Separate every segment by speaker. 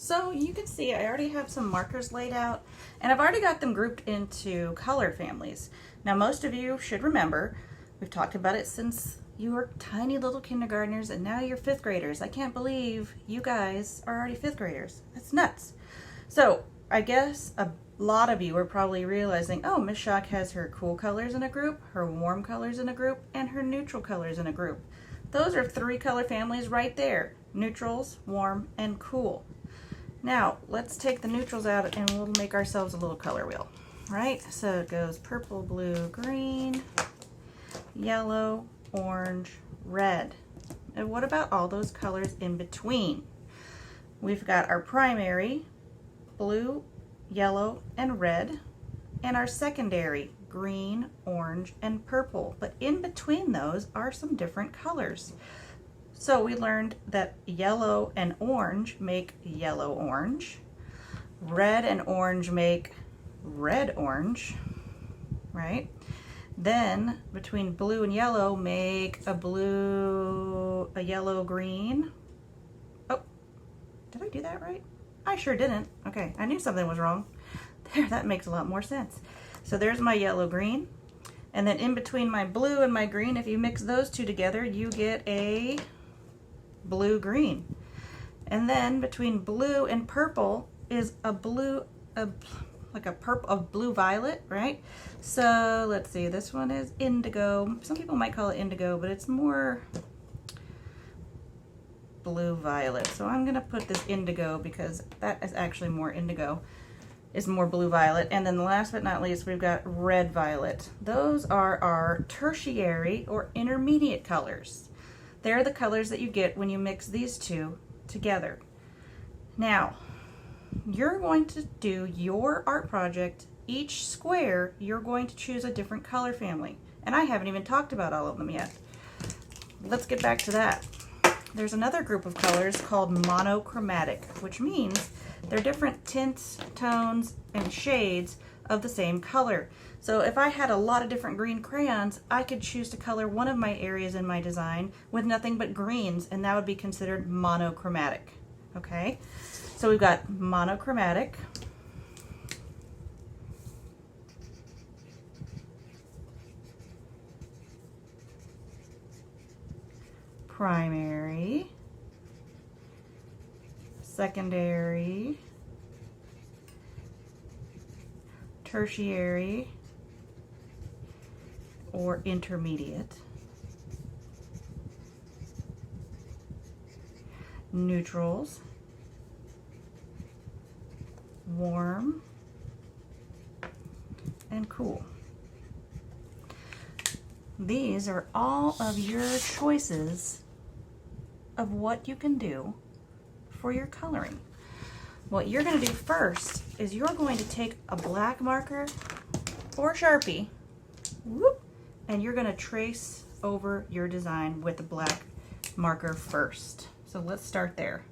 Speaker 1: So you can see I already have some markers laid out, and I've already got them grouped into color families. Now most of you should remember, we've talked about it since you were tiny little kindergartners and now you're fifth graders. I can't believe you guys are already fifth graders. That's nuts. So I guess a lot of you are probably realizing, oh, Miss Schock has her cool colors in a group, her warm colors in a group, and her neutral colors in a group. Those are 3 color families right there: neutrals, warm, and cool. Now let's take the neutrals out and we'll make ourselves a little color wheel, right? So it goes purple, blue, green, yellow, orange, red. And what about all those colors in between? We've got our primary, blue, yellow, and red, and our secondary, green, orange, and purple. But in between those are some different colors. So we learned that yellow and orange make yellow-orange. Red and orange make red-orange, right? Then between blue and yellow make a yellow-green. Oh, did I do that right? I sure didn't. Okay, I knew something was wrong. There, that makes a lot more sense. So there's my yellow-green. And then in between my blue and my green, if you mix those two together, you get a blue-green. And then between blue and purple is a blue-violet, right? So let's see, this one is indigo. Some people might call it indigo, but it's more blue-violet. So I'm gonna put this indigo because that is actually more indigo. Is more blue-violet. And then last but not least, we've got red-violet. Those are our tertiary or intermediate colors. They're the colors that you get when you mix these two together. Now, you're going to do your art project. Each square, you're going to choose a different color family. And I haven't even talked about all of them yet. Let's get back to that. There's another group of colors called monochromatic, which means they're different tints, tones, and shades of the same color. So if I had a lot of different green crayons, I could choose to color one of my areas in my design with nothing but greens, and that would be considered monochromatic. Okay? So we've got monochromatic, primary, secondary, tertiary, or intermediate, neutrals, warm, and cool. These are all of your choices of what you can do for your coloring. What you're going to do first is you're going to take a black marker or Sharpie, whoop, and you're going to trace over your design with the black marker first. So let's start there.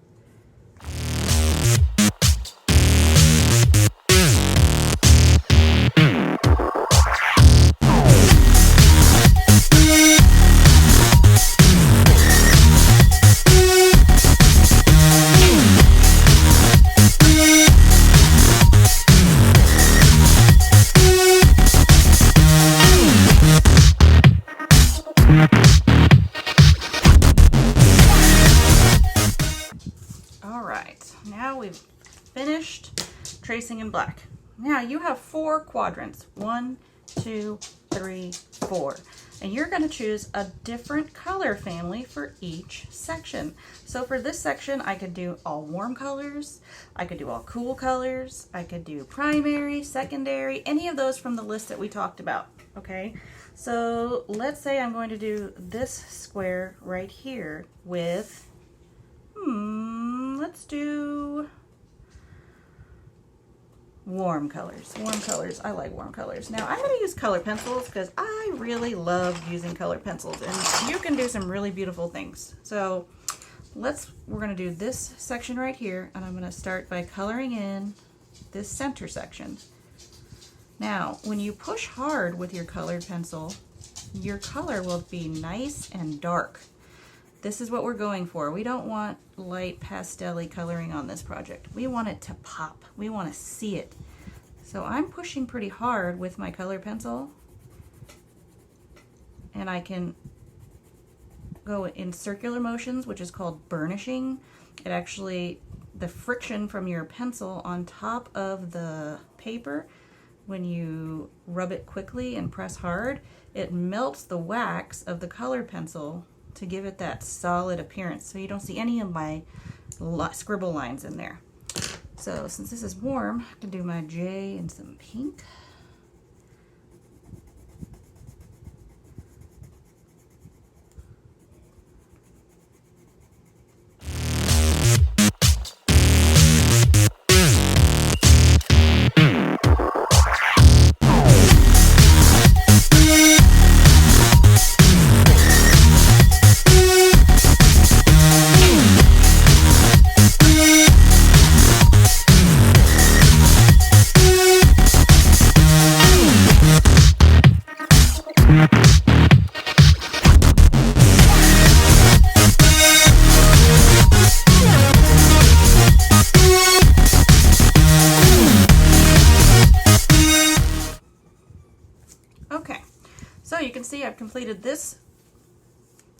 Speaker 1: Tracing in black. Now you have 4 quadrants, 1, 2, 3, 4, and you're going to choose a different color family for each section. So for this section, I could do all warm colors, I could do all cool colors, I could do primary, secondary, any of those from the list that we talked about. Okay, so let's say I'm going to do this square right here with, let's do warm colors. Warm colors. I like warm colors. Now I'm going to use color pencils because I really love using color pencils, and you can do some really beautiful things. So we're going to do this section right here, and I'm going to start by coloring in this center section. Now when you push hard with your colored pencil, your color will be nice and dark. This is what we're going for. We don't want light pastel-y coloring on this project. We want it to pop. We want to see it. So I'm pushing pretty hard with my color pencil, and I can go in circular motions, which is called burnishing. It actually, the friction from your pencil on top of the paper, when you rub it quickly and press hard, it melts the wax of the color pencil to give it that solid appearance, so you don't see any of my scribble lines in there. So since this is warm, I can do my J in some pink. Okay, so you can see I've completed this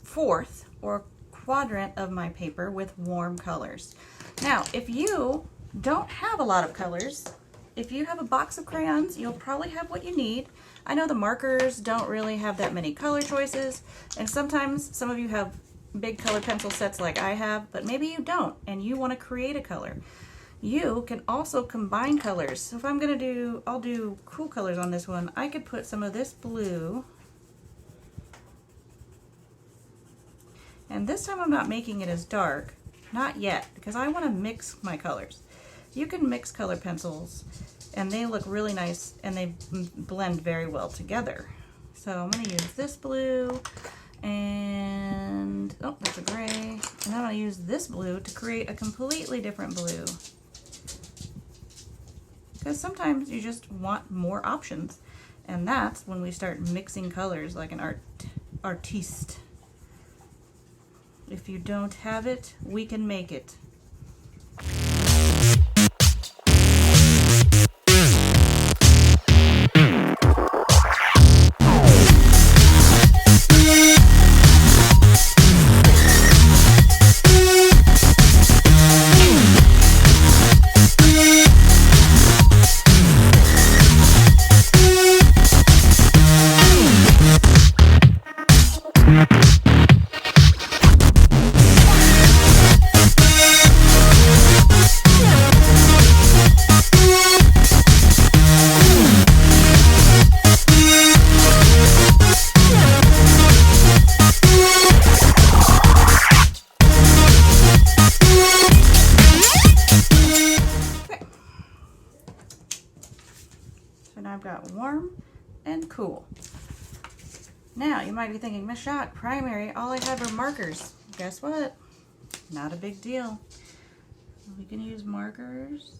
Speaker 1: fourth or quadrant of my paper with warm colors. Now, if you don't have a lot of colors, if you have a box of crayons, you'll probably have what you need. I know the markers don't really have that many color choices, and sometimes some of you have big color pencil sets like I have, but maybe you don't and you want to create a color. You can also combine colors. So if I'm gonna do, I'll do cool colors on this one. I could put some of this blue, and this time I'm not making it as dark, not yet, because I want to mix my colors. You can mix color pencils and they look really nice and they blend very well together. So I'm going to use this blue and, oh, there's a gray, and then I'm going to use this blue to create a completely different blue. Because sometimes you just want more options, and that's when we start mixing colors like an artiste. If you don't have it, we can make it. I've got warm and cool. Now you might be thinking, Miss Schott, primary, all I have are markers. Guess what? Not a big deal. We can use markers.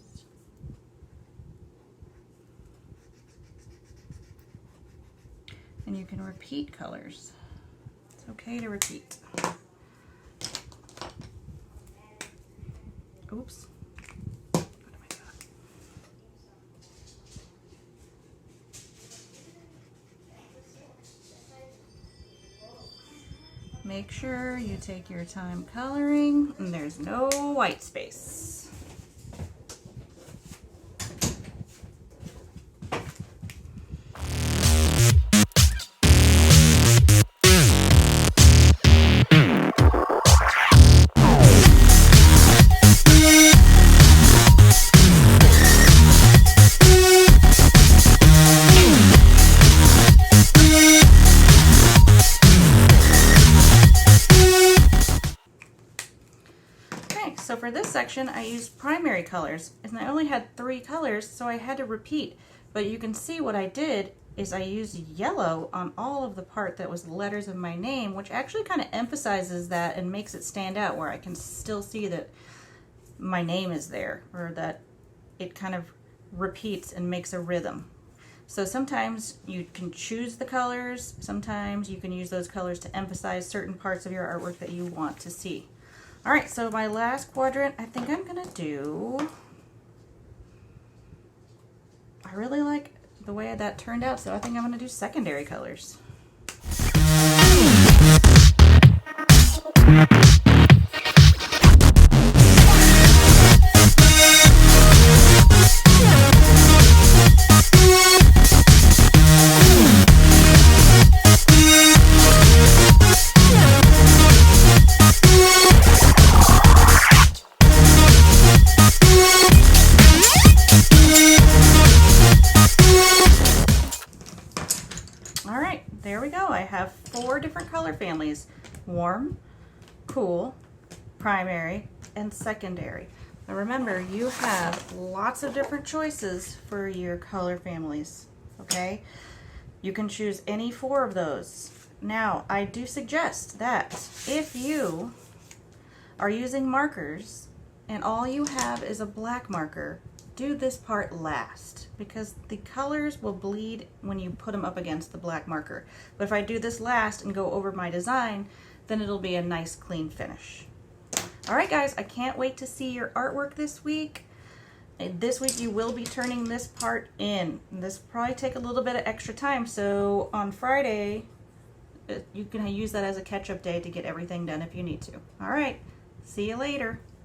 Speaker 1: And you can repeat colors. It's okay to repeat. Oops. Make sure you take your time coloring and there's no white space. So for this section, I used primary colors, and I only had 3 colors, so I had to repeat. But you can see what I did is I used yellow on all of the part that was the letters of my name, which actually kind of emphasizes that and makes it stand out, where I can still see that my name is there, or that it kind of repeats and makes a rhythm. So sometimes you can choose the colors, sometimes you can use those colors to emphasize certain parts of your artwork that you want to see. All right, so my last quadrant, I think I'm gonna do, I really like the way that turned out, so I think I'm gonna do secondary colors. All right, there we go. I have 4 different color families: warm, cool, primary, and secondary. Now remember, you have lots of different choices for your color families, okay? You can choose any 4 of those. Now, I do suggest that if you are using markers and all you have is a black marker, do this part last, because the colors will bleed when you put them up against the black marker. But if I do this last and go over my design, then it'll be a nice clean finish. All right guys, I can't wait to see your artwork this week. This week you will be turning this part in. This will probably take a little bit of extra time, so on Friday you can use that as a catch-up day to get everything done if you need to. All right, see you later.